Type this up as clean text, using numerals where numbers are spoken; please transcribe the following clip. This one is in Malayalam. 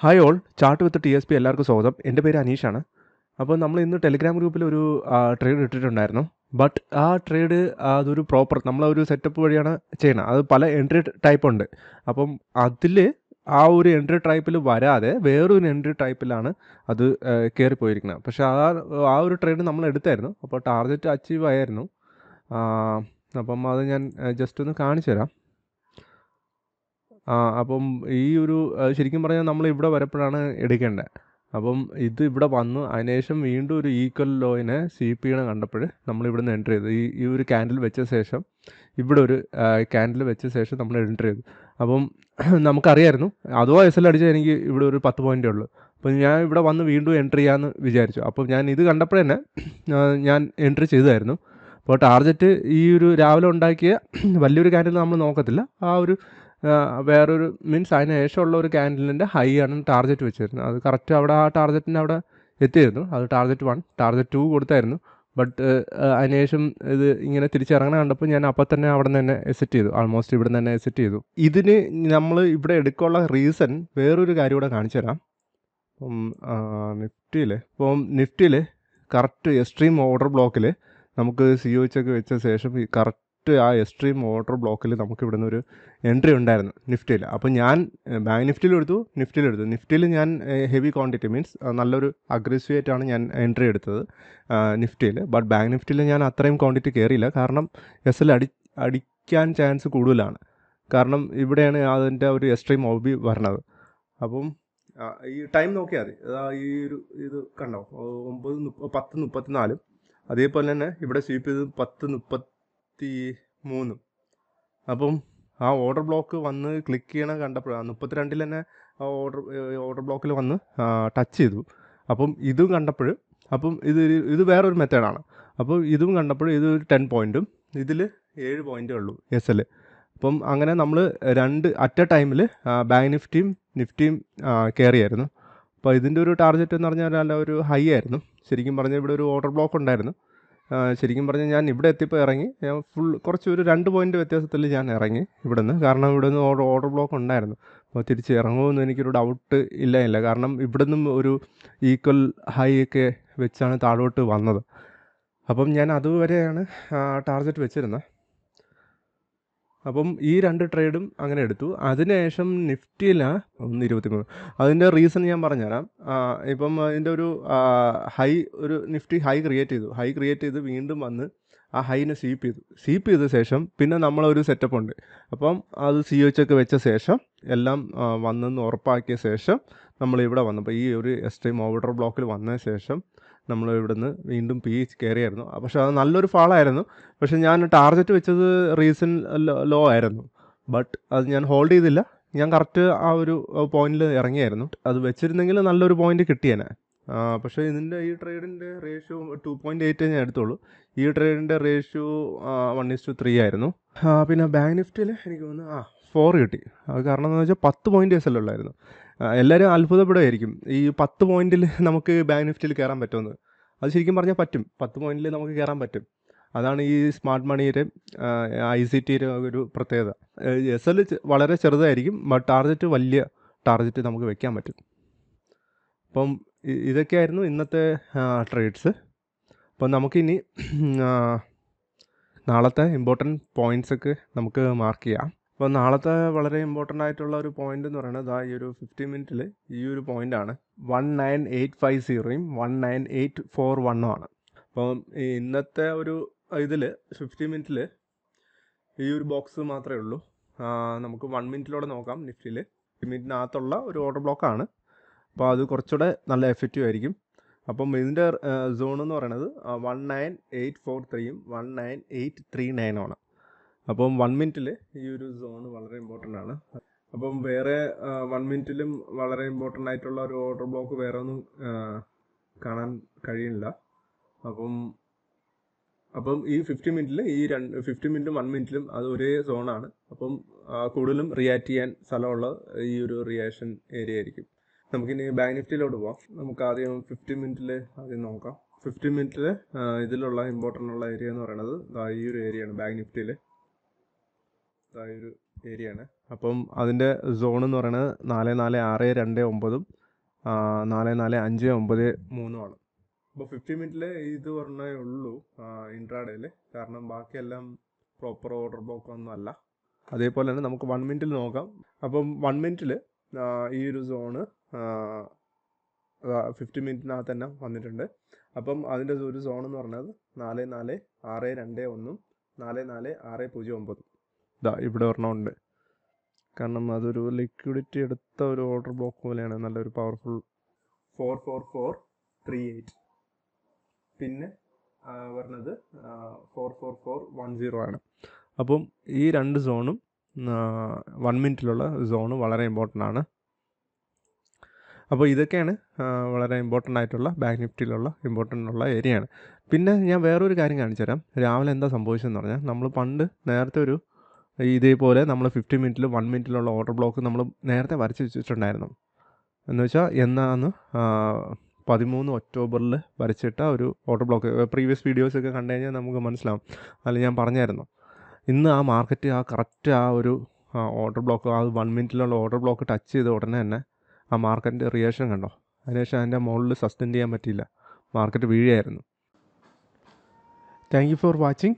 ഹായ് ഓൾ, ചാർട്ട് വിത്ത് TSP എല്ലാവർക്കും സ്വാഗതം. എൻ്റെ പേര് അനീഷാണ്. അപ്പോൾ നമ്മൾ ഇന്ന് ടെലിഗ്രാം ഗ്രൂപ്പിൽ ഒരു ട്രേഡ് ഇട്ടിട്ടുണ്ടായിരുന്നു. ബട്ട് ആ ട്രേഡ് അതൊരു പ്രോപ്പർ നമ്മളൊരു സെറ്റപ്പ് വഴിയാണ് ചെയ്യുന്നത്. അത് പല എൻട്രി ടൈപ്പ് ഉണ്ട്. അപ്പം അതിൽ ആ ഒരു എൻട്രി ടൈപ്പിൽ വരാതെ വേറൊരു എൻട്രി ടൈപ്പിലാണ് അത് കയറിപ്പോയിരിക്കുന്നത്. പക്ഷേ ആ ഒരു ട്രേഡ് നമ്മൾ എടുത്തായിരുന്നു. അപ്പോൾ ടാർഗറ്റ് അച്ചീവ് ആയിരുന്നു. അപ്പം അത് ഞാൻ ജസ്റ്റ് ഒന്ന് കാണിച്ചു തരാം. അപ്പം ഈ ഒരു ശരിക്കും പറഞ്ഞാൽ നമ്മൾ ഇവിടെ വരപ്പോഴാണ് എടുക്കേണ്ടത്. അപ്പം ഇത് ഇവിടെ വന്നു അതിനുശേഷം വീണ്ടും ഒരു ഈക്വൽ ലോയിനെ CP കണ്ടപ്പോൾ നമ്മൾ ഇവിടുന്ന് എൻ്റർ ചെയ്തു. ഈ ഒരു ക്യാൻഡിൽ വെച്ച ശേഷം ഇവിടെ ഒരു ക്യാൻഡിൽ വെച്ച ശേഷം നമ്മൾ എൻ്റർ ചെയ്തു. അപ്പം നമുക്കറിയായിരുന്നു അഥവാ SL അടിച്ചാൽ എനിക്ക് ഇവിടെ ഒരു 10 പോയിൻ്റേ ഉള്ളൂ. അപ്പം ഞാൻ ഇവിടെ വന്ന് വീണ്ടും എൻ്റർ ചെയ്യാമെന്ന് വിചാരിച്ചു. അപ്പം ഞാൻ ഇത് കണ്ടപ്പോൾ തന്നെ ഞാൻ എൻട്രി ചെയ്തായിരുന്നു. അപ്പോൾ ടാർഗറ്റ് ഈ ഒരു രാവിലെ ഉണ്ടാക്കിയ വലിയൊരു ക്യാൻഡിൽ നമ്മൾ നോക്കത്തില്ല. ആ ഒരു വേറൊരു മീൻസ് അതിന് ശേഷമുള്ള ഒരു ക്യാൻഡിലിൻ്റെ ഹൈ ആണ് ടാർഗറ്റ് വെച്ചിരുന്നത്. അത് കറക്റ്റ് അവിടെ ആ ടാർഗറ്റിൻ്റെ അവിടെ എത്തിയിരുന്നു. അത് ടാർഗറ്റ് 1 ടാർഗറ്റ് 2 കൊടുത്തായിരുന്നു. ബട്ട് അതിനുശേഷം ഇത് ഇങ്ങനെ തിരിച്ചിറങ്ങണ കണ്ടപ്പോൾ ഞാൻ അപ്പം തന്നെ അവിടെ നിന്ന് തന്നെ എക്സിറ്റ് ചെയ്തു. ആൾമോസ്റ്റ് ഇവിടെ നിന്ന് തന്നെ എക്സിറ്റ് ചെയ്തു. ഇതിന് നമ്മൾ ഇവിടെ എടുക്കാനുള്ള റീസൺ വേറൊരു കാര്യം കൂടെ കാണിച്ചു തരാം. നിഫ്റ്റിയിൽ കറക്റ്റ് എക്സ്ട്രീം ഓർഡർ ബ്ലോക്കിൽ നമുക്ക് COH വെച്ച ശേഷം ഈ കറക്റ്റ് ആ എക്സ്ട്രീം ഓർഡർ ബ്ലോക്കിൽ നമുക്ക് ഇവിടെ നിന്നൊരു എൻട്രി ഉണ്ടായിരുന്നു നിഫ്റ്റിയിൽ. അപ്പോൾ ഞാൻ ബാങ്ക് നിഫ്റ്റിയിലെടുത്തു, നിഫ്റ്റിയിൽ ഞാൻ ഹെവി ക്വാണ്ടിറ്റി മീൻസ് നല്ലൊരു അഗ്രസീവായിട്ടാണ് ഞാൻ എൻട്രി എടുത്തത് നിഫ്റ്റിയിൽ. ബട്ട് ബാങ്ക് നിഫ്റ്റിയിൽ ഞാൻ അത്രയും ക്വാണ്ടിറ്റി കയറിയില്ല. കാരണം SL അടിക്കാൻ ചാൻസ് കൂടുതലാണ്. കാരണം ഇവിടെയാണ് അതിൻ്റെ ഒരു എക്സ്ട്രീം OB വരണത്. അപ്പം ഈ ടൈം നോക്കിയാൽ മതി. ഈ ഒരു ഇത് കണ്ടോ 10:34. അതേപോലെ തന്നെ ഇവിടെ സ്വീപ്പ് ചെയ്ത് 10:33. അപ്പം ആ ഓർഡർ ബ്ലോക്ക് വന്ന് ക്ലിക്ക് ചെയ്യണം കണ്ടപ്പോഴാണ് 32 തന്നെ ആ ഓർഡർ ബ്ലോക്കിൽ വന്ന് ടച്ച് ചെയ്തു. അപ്പം ഇതും കണ്ടപ്പോൾ അപ്പം ഇത് വേറൊരു മെത്തേഡാണ്. അപ്പോൾ ഇതും കണ്ടപ്പോൾ ഇത് 10 പോയിൻറ്റും ഇതിൽ 7 പോയിൻറ്റേ ഉള്ളൂ SL. അപ്പം അങ്ങനെ നമ്മൾ അറ്റ് എ ടൈമിൽ ബാങ്ക് നിഫ്റ്റിയും കയറിയായിരുന്നു. അപ്പോൾ ഇതിൻ്റെ ഒരു ടാർഗറ്റ് എന്ന് പറഞ്ഞാൽ ഒരു ഹൈ ആയിരുന്നു. ശരിക്കും പറഞ്ഞാൽ ഇവിടെ ഒരു ഓർഡർ ബ്ലോക്ക് ഉണ്ടായിരുന്നു. ശരിക്കും പറഞ്ഞാൽ ഞാൻ ഇവിടെ എത്തിയപ്പോൾ ഇറങ്ങി. ഞാൻ കുറച്ച് ഒരു 2 പോയിൻ്റ് വ്യത്യാസത്തിൽ ഞാൻ ഇറങ്ങി ഇവിടെ നിന്ന്. കാരണം ഇവിടെ നിന്ന് ഓർഡർ ബ്ലോക്ക് ഉണ്ടായിരുന്നു. അപ്പോൾ തിരിച്ച് ഇറങ്ങുമെന്ന് എനിക്കൊരു ഡൗട്ട് ഇല്ല. കാരണം ഇവിടെ നിന്നും ഒരു ഈക്വൽ ഹൈ ഒക്കെ വെച്ചാണ് താഴോട്ട് വന്നത്. അപ്പം ഞാൻ അതുവരെയാണ് ടാർഗറ്റ് വെച്ചിരുന്നത്. അപ്പം ഈ 2 ട്രേഡും അങ്ങനെ എടുത്തു. അതിനുശേഷം നിഫ്റ്റിയിലാണ് 1.23. അതിൻ്റെ റീസൺ ഞാൻ പറഞ്ഞുതരാം. ഇപ്പം അതിൻ്റെ ഒരു നിഫ്റ്റി ഹൈ ക്രിയേറ്റ് ചെയ്ത് വീണ്ടും വന്ന് ആ ഹൈനെ സ്വീപ്പ് ചെയ്ത ശേഷം പിന്നെ നമ്മളൊരു സെറ്റപ്പ് ഉണ്ട്. അപ്പം അത് COH വെച്ച ശേഷം എല്ലാം വന്നെന്ന് ഉറപ്പാക്കിയ ശേഷം നമ്മളിവിടെ വന്നപ്പോൾ ഈ ഒരു എക്സ്ട്രീം ഓർഡർ ബ്ലോക്കിൽ വന്ന ശേഷം നമ്മൾ ഇവിടുന്ന് വീണ്ടും കയറിയായിരുന്നു. പക്ഷേ അത് നല്ലൊരു ഫാളായിരുന്നു. പക്ഷേ ഞാൻ ടാർഗറ്റ് വെച്ചത് റീസൺ ലോ ആയിരുന്നു. ബട്ട് അത് ഞാൻ ഹോൾഡ് ചെയ്തില്ല. ഞാൻ കറക്റ്റ് ആ ഒരു പോയിന്റിൽ ഇറങ്ങിയായിരുന്നു. അത് വെച്ചിരുന്നെങ്കിൽ നല്ലൊരു പോയിന്റ് കിട്ടിയേനെ. പക്ഷേ ഇതിൻ്റെ ഈ ട്രേഡിൻ്റെ റേഷ്യോ 2.8 ഞാൻ എടുത്തുള്ളൂ. ഈ ട്രേഡിൻ്റെ റേഷ്യോ 1:3 ആയിരുന്നു. പിന്നെ ബാങ്ക് നിഫ്റ്റിയിൽ എനിക്ക് തോന്നുന്നു 4 കിട്ടി. അത് കാരണം എന്ന് വെച്ചാൽ 10 പോയിൻ്റ് SL ഉള്ളായിരുന്നു. എല്ലാവരും അത്ഭുതപ്പെടുമായിരിക്കും ഈ 10 പോയിന്റിൽ നമുക്ക് ബാങ്ക് നിഫ്റ്റിയിൽ കയറാൻ പറ്റുമെന്ന്. അത് ശരിക്കും പറഞ്ഞാൽ പറ്റും. 10 പോയിന്റിൽ നമുക്ക് കയറാൻ പറ്റും. അതാണ് ഈ സ്മാർട്ട് മണിയുടെ ICTയുടെ ഒരു പ്രത്യേകത. SL വളരെ ചെറുതായിരിക്കും. ബട്ട് വലിയ ടാർഗറ്റ് നമുക്ക് വെക്കാൻ പറ്റും. അപ്പം ഇതൊക്കെയായിരുന്നു ഇന്നത്തെ ട്രേഡ്സ്. അപ്പം നമുക്കിനി നാളത്തെ ഇമ്പോർട്ടൻറ്റ് പോയിൻറ്റ്സൊക്കെ നമുക്ക് മാർക്ക് ചെയ്യാം. അപ്പോൾ നാളത്തെ വളരെ ഇമ്പോർട്ടൻ്റ് ആയിട്ടുള്ള ഒരു പോയിൻ്റ് എന്ന് പറയുന്നത് ഈ ഒരു 50 മിനിറ്റിൽ ഈ ഒരു പോയിൻ്റാണ് 19850 19841 ആണ്. അപ്പം ഇന്നത്തെ ഒരു ഇതിൽ 50 മിനിറ്റിൽ ഈ ഒരു ബോക്സ് മാത്രമേ ഉള്ളൂ. നമുക്ക് 1 മിനിറ്റിലൂടെ നോക്കാം. നിഫ്റ്റിയിൽ 50 മിനിറ്റിനകത്തുള്ള ഒരു ഓർഡർ ബ്ലോക്കാണ്. അപ്പോൾ അത് കുറച്ചുകൂടെ നല്ല എഫക്റ്റീവ് ആയിരിക്കും. അപ്പം ഇതിൻ്റെ സോൺ എന്ന് പറയുന്നത് 19843 19839 ആണ്. അപ്പം 1 മിനിറ്റിൽ ഈ ഒരു സോണ് വളരെ ഇമ്പോർട്ടൻ്റ് ആണ്. അപ്പം വേറെ 1 മിനിറ്റിലും വളരെ ഇമ്പോർട്ടൻ്റ് ആയിട്ടുള്ള ഒരു ഓർഡർ ബ്ലോക്ക് വേറെ ഒന്നും കാണാൻ കഴിയില്ല. അപ്പം ഈ 50 മിനിറ്റിൽ 50 മിനിറ്റും 1 മിനിറ്റിലും അത് ഒരേ സോണാണ്. അപ്പം കൂടുതലും റിയാക്ട് ചെയ്യാൻ സ്ഥലമുള്ള ഈ ഒരു റിയാക്ഷൻ ഏരിയ ആയിരിക്കും. നമുക്കിനി ബാങ്ക് നിഫ്റ്റിയിലോട്ട് പോവാം. നമുക്ക് ആദ്യം 50 മിനിറ്റിൽ ആദ്യം നോക്കാം. 50 മിനിറ്റിൽ ഇതിലുള്ള ഇമ്പോർട്ടൻ്റ് ഉള്ള ഏരിയ എന്ന് പറയുന്നത് ഈ ഒരു ഏരിയയാണ്. ബാങ്ക് നിഫ്റ്റിയിൽ ഈ ഒരു ഏരിയയാണ്. അപ്പം അതിൻ്റെ സോൺ എന്ന് പറയുന്നത് 446229 445930 അപ്പോൾ 50 മിനിറ്റിൽ ഇത് പറഞ്ഞേ ഉള്ളൂ ഇൻട്രാഡേയിൽ. കാരണം ബാക്കിയെല്ലാം പ്രോപ്പർ ഓർഡർ ബ്ലോക്ക് ഒന്നും അല്ല. അതേപോലെ തന്നെ നമുക്ക് 1 മിനിറ്റിൽ നോക്കാം. അപ്പം 1 മിനിറ്റിൽ ഈ ഒരു സോണ് 50 മിനിറ്റിനകത്ത് തന്നെ വന്നിട്ടുണ്ട്. അപ്പം അതിൻ്റെ ഒരു സോൺ എന്ന് പറഞ്ഞത് 44621 44609 ഇതാ ഇവിടെ ഒരെണ്ണമുണ്ട്. കാരണം അതൊരു ലിക്വിഡിറ്റി എടുത്ത ഒരു ഓർഡർ ബ്ലോക്ക് പോലെയാണ്. നല്ലൊരു പവർഫുൾ 44438. പിന്നെ പറഞ്ഞത് 44410 ആണ്. അപ്പം ഈ രണ്ട് സോണും 1 മിനിറ്റിലുള്ള സോണ് വളരെ ഇമ്പോർട്ടൻ്റ് ആണ്. അപ്പോൾ ഇതൊക്കെയാണ് വളരെ ഇമ്പോർട്ടൻ്റ് ആയിട്ടുള്ള ബാങ്ക് നിഫ്റ്റിയിലുള്ള ഇമ്പോർട്ടൻ്റ് ഉള്ള ഏരിയയാണ്. പിന്നെ ഞാൻ വേറൊരു കാര്യം കാണിച്ചു തരാം. രാവിലെ എന്താ സംഭവിച്ചതെന്ന് പറഞ്ഞാൽ, നമ്മൾ പണ്ട് നേരത്തെ ഒരു ഇതേപോലെ നമ്മൾ 50 മിനിറ്റിൽ 1 മിനിറ്റിലുള്ള ഓർഡർ ബ്ലോക്ക് നമ്മൾ നേരത്തെ വരച്ച് വെച്ചിട്ടുണ്ടായിരുന്നു. എന്ന് വെച്ചാൽ എന്നാന്ന് 13 ഒക്ടോബറിൽ വരച്ചിട്ട ഒരു ഓർഡർ ബ്ലോക്ക്. പ്രീവിയസ് വീഡിയോസൊക്കെ കണ്ടു കഴിഞ്ഞാൽ നമുക്ക് മനസ്സിലാവും. അതിൽ ഞാൻ പറഞ്ഞായിരുന്നു. ഇന്ന് ആ മാർക്കറ്റ് കറക്റ്റ് ആ ഒരു ഓർഡർ ബ്ലോക്ക്, ആ 1 മിനിറ്റിലുള്ള ഓർഡർ ബ്ലോക്ക് ടച്ച് ചെയ്ത ഉടനെ തന്നെ ആ മാർക്കറ്റിൻ്റെ റിയാക്ഷൻ കണ്ടോ? അതിനുശേഷം അതിൻ്റെ മുകളിൽ സസ്റ്റെൻഡ് ചെയ്യാൻ പറ്റിയില്ല, മാർക്കറ്റ് വീഴുകയായിരുന്നു. Thank you for watching.